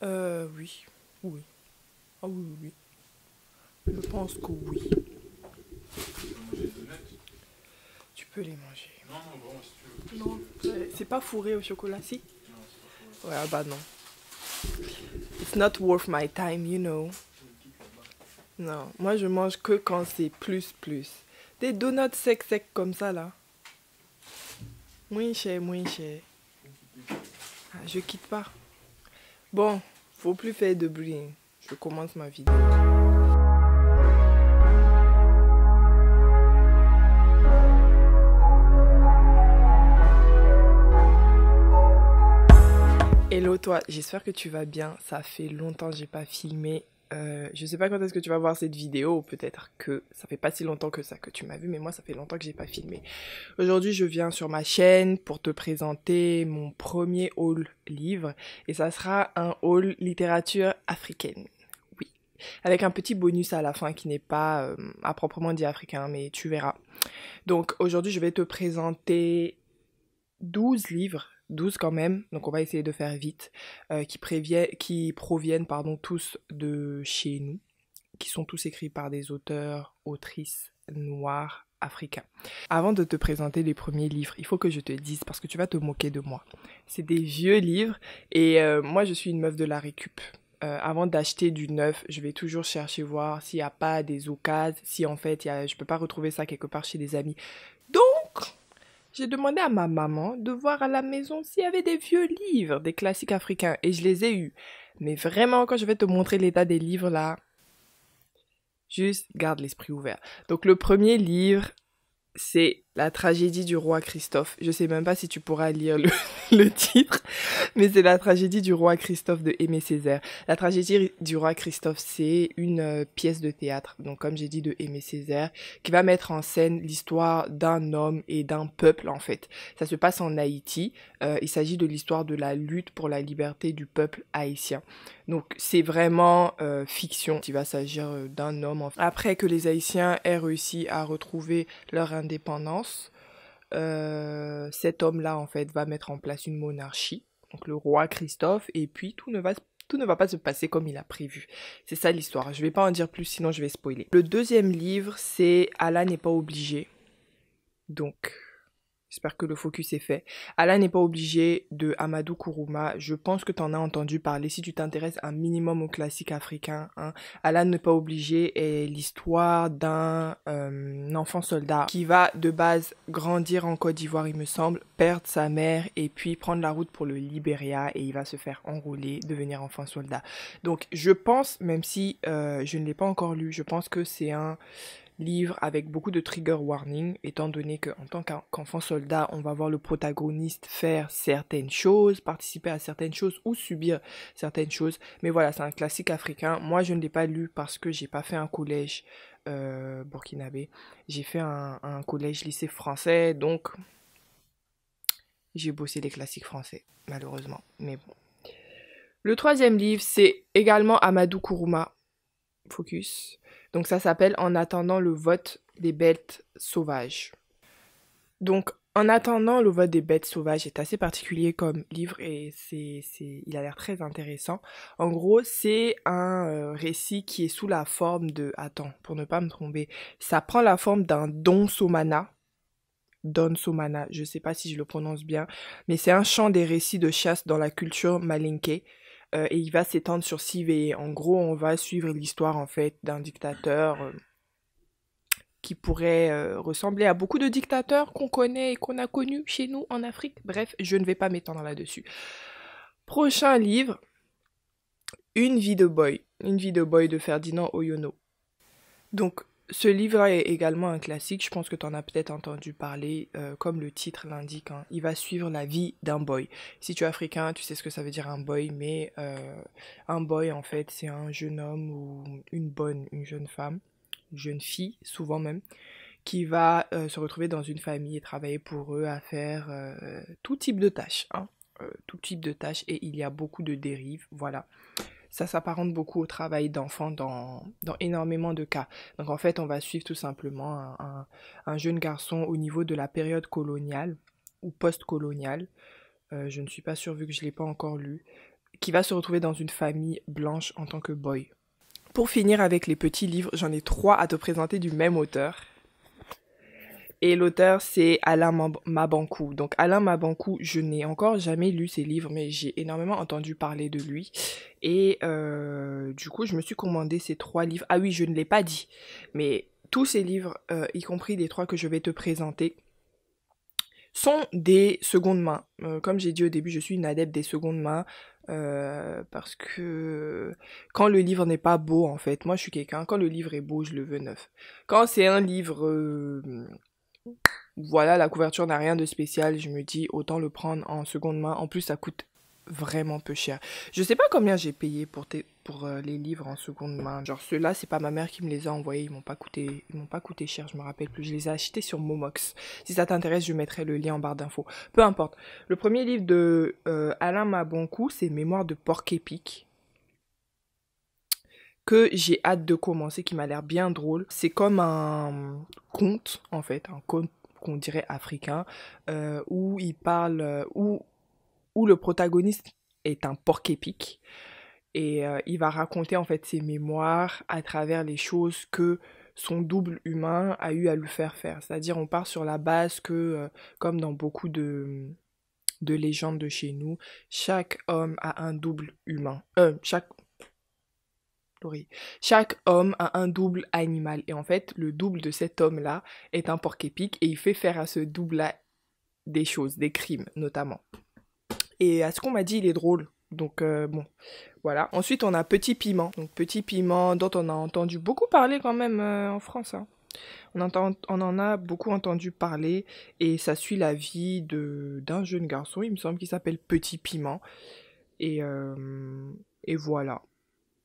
Oui. Oui. Ah oui, oui, oui. Je pense que oui. Tu peux manger des donuts? Tu peux les manger. Non, non, vraiment, si tu veux. Si tu Non, veux. Si tu veux. c'est pas fourré au chocolat, si? Non, c'est pas pour Ouais, ah bah non. It's not worth my time, you know. tout là-bas. Non, moi je mange que quand c'est plus plus. Des donuts secs comme ça là. Moins cher, moins cher. Ah, je quitte pas. Bon, faut plus faire de bruit. Je commence ma vidéo. Hello toi, j'espère que tu vas bien. Ça fait longtemps que j'ai pas filmé. Je sais pas quand est-ce que tu vas voir cette vidéo, ou peut-être que ça fait pas si longtemps que ça que tu m'as vu, mais moi ça fait longtemps que j'ai pas filmé. Aujourd'hui je viens sur ma chaîne pour te présenter mon premier haul livre, et ça sera un haul littérature africaine. Oui, avec un petit bonus à la fin qui n'est pas à proprement dit africain, mais tu verras. Donc aujourd'hui je vais te présenter 12 livres, 12 quand même, donc on va essayer de faire vite, qui proviennent pardon, tous de chez nous, qui sont tous écrits par des auteurs, autrices noirs africains. Avant de te présenter les premiers livres, il faut que je te dise, parce que tu vas te moquer de moi, c'est des vieux livres, et moi je suis une meuf de la récup. Avant d'acheter du neuf, je vais toujours chercher voir s'il n'y a pas des occasions, si en fait je peux pas retrouver ça quelque part chez des amis. Donc, j'ai demandé à ma maman de voir à la maison s'il y avait des vieux livres, des classiques africains, et je les ai eus. Mais vraiment, quand je vais te montrer l'état des livres là, juste garde l'esprit ouvert. Donc le premier livre, c'est La tragédie du roi Christophe. Je sais même pas si tu pourras lire le titre, mais c'est La tragédie du roi Christophe de Aimé Césaire. La tragédie du roi Christophe, c'est une pièce de théâtre, donc comme j'ai dit de Aimé Césaire, qui va mettre en scène l'histoire d'un homme et d'un peuple en fait. Ça se passe en Haïti. Il s'agit de l'histoire de la lutte pour la liberté du peuple haïtien. Donc c'est vraiment fiction. Il va s'agir d'un homme. Après que les Haïtiens aient réussi à retrouver leur indépendance, cet homme-là en fait va mettre en place une monarchie, donc le roi Christophe, et puis tout ne va pas se passer comme il a prévu. C'est ça l'histoire. Je vais pas en dire plus, sinon je vais spoiler. Le deuxième livre, c'est Allah n'est pas obligé. Donc, j'espère que le focus est fait. Allah n'est pas obligé de Amadou Kourouma. Je pense que tu en as entendu parler si tu t'intéresses un minimum aux classiques africains. Hein. Allah n'est pas obligé est l'histoire d'un enfant soldat qui va de base grandir en Côte d'Ivoire, il me semble, perdre sa mère et puis prendre la route pour le Libéria et il va se faire enrôler, devenir enfant soldat. Donc je pense, même si je ne l'ai pas encore lu, je pense que c'est un livre avec beaucoup de trigger warning, étant donné qu'en tant qu'enfant soldat, on va voir le protagoniste faire certaines choses, participer à certaines choses ou subir certaines choses. Mais voilà, c'est un classique africain. Moi, je ne l'ai pas lu parce que j'ai pas fait un collège burkinabé. J'ai fait un collège lycée français, donc j'ai bossé les classiques français, malheureusement. Mais bon. Le troisième livre, c'est également Amadou Kourouma. Focus. Donc ça s'appelle En attendant le vote des bêtes sauvages. Donc En attendant le vote des bêtes sauvages est assez particulier comme livre et il a l'air très intéressant. En gros, c'est un récit qui est sous la forme de... Attends, pour ne pas me tromper. Ça prend la forme d'un Don Somana. Don Somana, je sais pas si je le prononce bien, mais c'est un chant des récits de chasse dans la culture malinké. Et il va s'étendre sur 6 veillées. En gros, on va suivre l'histoire en fait d'un dictateur qui pourrait ressembler à beaucoup de dictateurs qu'on connaît et qu'on a connus chez nous en Afrique. Bref, je ne vais pas m'étendre là-dessus. Prochain livre, Une vie de boy. Une vie de boy de Ferdinand Oyono. Donc, ce livre-là est également un classique, je pense que tu en as peut-être entendu parler, comme le titre l'indique, hein. Il va suivre la vie d'un boy. Si tu es africain, tu sais ce que ça veut dire un boy, mais un boy en fait c'est un jeune homme ou une jeune femme, une jeune fille souvent même, qui va se retrouver dans une famille et travailler pour eux à faire tout type de tâches, hein. Tout type de tâches et il y a beaucoup de dérives, voilà. Ça s'apparente beaucoup au travail d'enfant dans énormément de cas. Donc en fait, on va suivre tout simplement un jeune garçon au niveau de la période coloniale ou post-coloniale. Je ne suis pas sûre vu que je ne l'ai pas encore lu. qui va se retrouver dans une famille blanche en tant que boy. Pour finir avec les petits livres, j'en ai 3 à te présenter du même auteur. Et l'auteur, c'est Alain Mabankou. Donc Alain Mabankou, je n'ai encore jamais lu ses livres, mais j'ai énormément entendu parler de lui. Et du coup, je me suis commandé ces 3 livres. Ah oui, je ne l'ai pas dit, mais tous ces livres, y compris les 3 que je vais te présenter, sont des secondes mains. Comme j'ai dit au début, je suis une adepte des secondes mains. Parce que quand le livre n'est pas beau, en fait, moi je suis quelqu'un, quand le livre est beau, je le veux neuf. Quand c'est un livre, voilà, la couverture n'a rien de spécial, je me dis autant le prendre en seconde main. En plus, ça coûte vraiment peu cher. Je sais pas combien j'ai payé pour les livres en seconde main. Genre ceux-là, c'est pas ma mère qui me les a envoyés, ils m'ont pas coûté cher, je me rappelle plus. Je les ai achetés sur Momox. Si ça t'intéresse, je mettrai le lien en barre d'infos. Peu importe. Le premier livre de Alain Mabankou, c'est Mémoires de porc-épic, que j'ai hâte de commencer, qui m'a l'air bien drôle. C'est comme un conte, en fait, un conte qu'on dirait africain, où il parle, où le protagoniste est un porc-épic, et il va raconter en fait ses mémoires à travers les choses que son double humain a eu à lui faire faire. C'est-à-dire on part sur la base que, comme dans beaucoup de légendes de chez nous, chaque homme a un double humain. Chaque homme a un double animal. Et en fait, le double de cet homme-là est un porc-épic et il fait faire à ce double-là des choses, des crimes notamment. Et à ce qu'on m'a dit, il est drôle. Donc bon, voilà. Ensuite, on a Petit Piment. Donc Petit Piment, dont on a entendu beaucoup parler quand même en France. Hein. On en a beaucoup entendu parler et ça suit la vie d'un jeune garçon, il me semble qu'il s'appelle Petit Piment. Et voilà.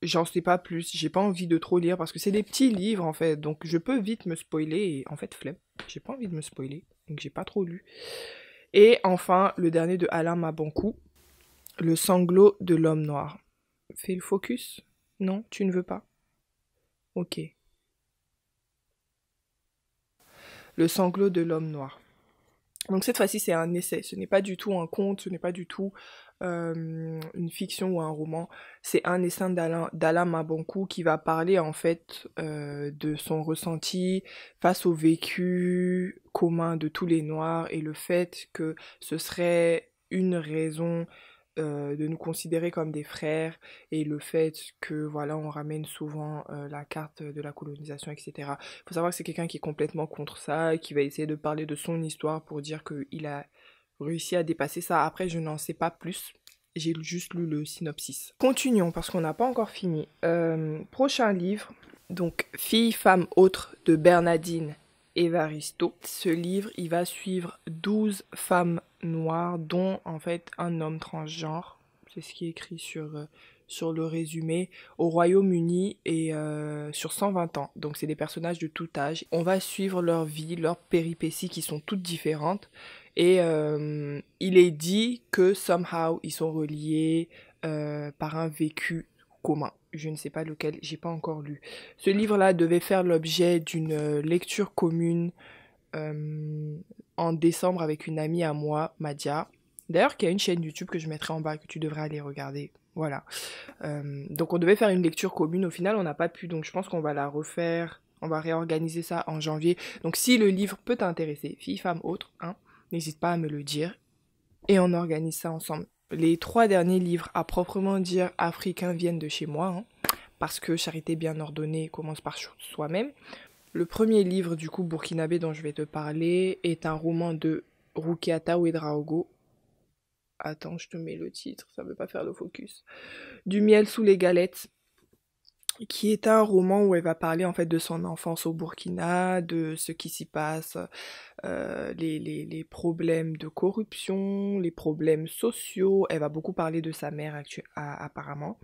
J'en sais pas plus, j'ai pas envie de trop lire parce que c'est des petits livres en fait, donc je peux vite me spoiler et en fait flemme, j'ai pas envie de me spoiler, donc j'ai pas trop lu. Et enfin, le dernier de Alain Mabankou, Le sanglot de l'homme noir. Fais le focus? Non, tu ne veux pas? Ok. Le sanglot de l'homme noir. Donc cette fois-ci, c'est un essai. Ce n'est pas du tout un conte, ce n'est pas du tout une fiction ou un roman. C'est un essai d'Alain Mabankou qui va parler en fait de son ressenti face au vécu commun de tous les Noirs et le fait que ce serait une raison de nous considérer comme des frères et le fait que voilà on ramène souvent la carte de la colonisation, etc. Faut savoir que c'est quelqu'un qui est complètement contre ça, qui va essayer de parler de son histoire pour dire qu'il a réussi à dépasser ça. Après je n'en sais pas plus, j'ai juste lu le synopsis. Continuons parce qu'on n'a pas encore fini. Prochain livre, donc Fille, femme, autre de Bernardine Evaristo. Ce livre, il va suivre 12 femmes noires, dont en fait un homme transgenre. C'est ce qui est écrit sur le résumé, au Royaume-Uni et sur 120 ans. Donc c'est des personnages de tout âge. On va suivre leur vie, leurs péripéties qui sont toutes différentes. Et il est dit que somehow ils sont reliés par un vécu commun. Je ne sais pas lequel, j'ai pas encore lu. Ce livre-là devait faire l'objet d'une lecture commune en décembre avec une amie à moi, Madia. D'ailleurs, qui a une chaîne YouTube que je mettrai en bas, que tu devrais aller regarder. Voilà. Donc on devait faire une lecture commune. Au final, on n'a pas pu. Donc je pense qu'on va la refaire. On va réorganiser ça en janvier. Donc si le livre peut t'intéresser, fille, femme, autre, hein, n'hésite pas à me le dire. Et on organise ça ensemble. Les 3 derniers livres, à proprement dire africains, viennent de chez moi. Hein, parce que Charité bien ordonnée commence par soi-même. Le premier livre, du coup, burkinabé dont je vais te parler, est un roman de Rukiata Ouedraogo. Attends, je te mets le titre, ça veut pas faire le focus. Du miel sous les galettes, qui est un roman où elle va parler en fait de son enfance au Burkina, de ce qui s'y passe, les problèmes de corruption, les problèmes sociaux. Elle va beaucoup parler de sa mère apparemment.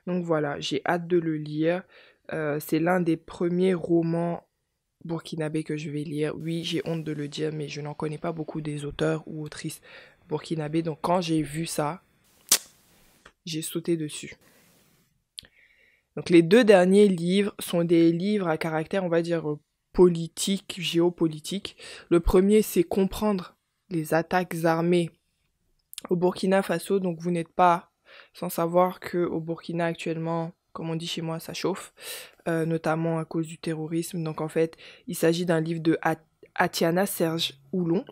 Donc voilà, j'ai hâte de le lire. C'est l'un des premiers romans burkinabés que je vais lire. Oui, j'ai honte de le dire, mais je n'en connais pas beaucoup des auteurs ou autrices burkinabés. Donc quand j'ai vu ça, j'ai sauté dessus. Donc les 2 derniers livres sont des livres à caractère, on va dire, politique, géopolitique. Le premier, c'est Comprendre les attaques armées au Burkina Faso. Donc vous n'êtes pas sans savoir qu'au Burkina actuellement, comme on dit chez moi, ça chauffe, notamment à cause du terrorisme. Donc en fait, il s'agit d'un livre de Atiana Serge Oulon,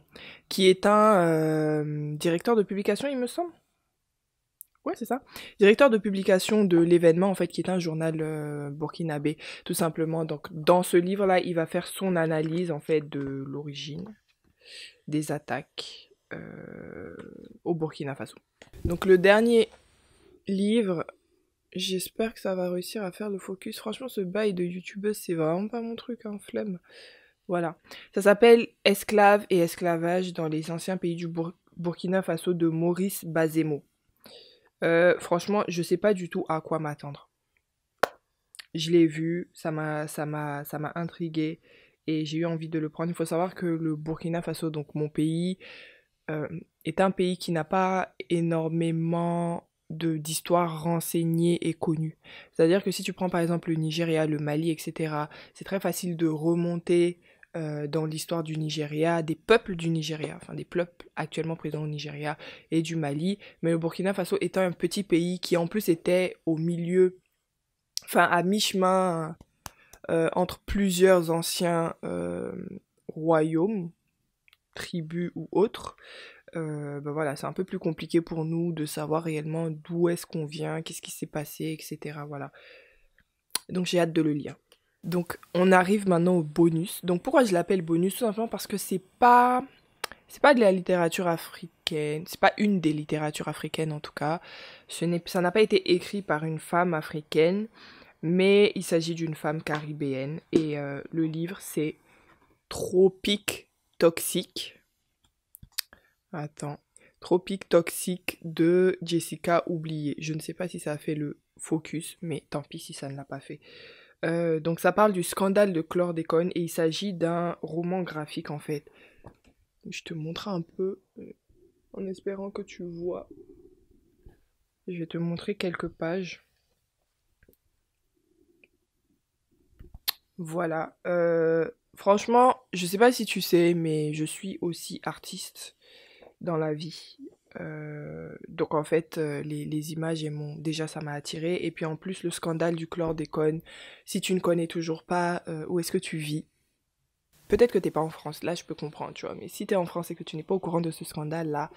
qui est un directeur de publication, il me semble. Ouais, c'est ça. Directeur de publication de l'événement, en fait, qui est un journal burkinabé, tout simplement. Donc, dans ce livre-là, il va faire son analyse, en fait, de l'origine des attaques au Burkina Faso. Donc, le dernier livre, j'espère que ça va réussir à faire le focus. Franchement, ce bail de youtubeuse, c'est vraiment pas mon truc, hein, flemme. Voilà. Ça s'appelle Esclaves et esclavage dans les anciens pays du Burkina Faso de Maurice Bazemo. Franchement, je sais pas du tout à quoi m'attendre. Je l'ai vu, ça m'a intriguée et j'ai eu envie de le prendre. Il faut savoir que le Burkina Faso, donc mon pays, est un pays qui n'a pas énormément d'histoires renseignées et connues. C'est-à-dire que si tu prends par exemple le Nigeria, le Mali, etc., c'est très facile de remonter dans l'histoire du Nigeria, des peuples du Nigeria, enfin des peuples actuellement présents au Nigeria et du Mali, mais le Burkina Faso étant un petit pays qui en plus était au milieu, enfin à mi-chemin entre plusieurs anciens royaumes, tribus ou autres, ben voilà, c'est un peu plus compliqué pour nous de savoir réellement d'où est-ce qu'on vient, qu'est-ce qui s'est passé, etc. Voilà. Donc j'ai hâte de le lire. Donc on arrive maintenant au bonus. Donc pourquoi je l'appelle bonus? Tout simplement parce que c'est pas de la littérature africaine, c'est pas une des littératures africaines en tout cas. Ça n'a pas été écrit par une femme africaine, mais il s'agit d'une femme caribéenne. Et le livre c'est Tropique Toxique. Attends. Tropique Toxique de Jessica Oublié. Je ne sais pas si ça a fait le focus, mais tant pis si ça ne l'a pas fait. Donc ça parle du scandale de chlordécone et il s'agit d'un roman graphique en fait. Je te montre un peu en espérant que tu vois. Je vais te montrer quelques pages. Voilà. Franchement, je sais pas si tu sais, mais je suis aussi artiste dans la vie. Donc en fait, les images déjà ça m'a attiré. Et puis en plus, le scandale du chlordécone. Si tu ne connais toujours pas où est-ce que tu vis, peut-être que t'es pas en France, là je peux comprendre, tu vois. Mais si t'es en France et que tu n'es pas au courant de ce scandale-là,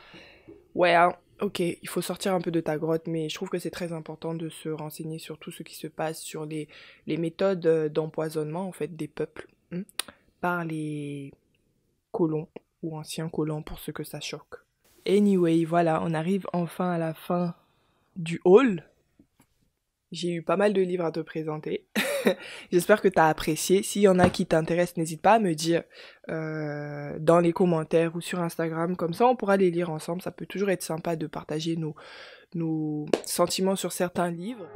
ouais, hein, ok, il faut sortir un peu de ta grotte, mais je trouve que c'est très important de se renseigner sur tout ce qui se passe, sur les méthodes d'empoisonnement, en fait, des peuples, par les colons ou anciens colons pour ceux que ça choque. Anyway, voilà, on arrive enfin à la fin du haul. J'ai eu pas mal de livres à te présenter. J'espère que tu as apprécié. S'il y en a qui t'intéressent, n'hésite pas à me dire dans les commentaires ou sur Instagram. Comme ça, on pourra les lire ensemble. Ça peut toujours être sympa de partager nos sentiments sur certains livres.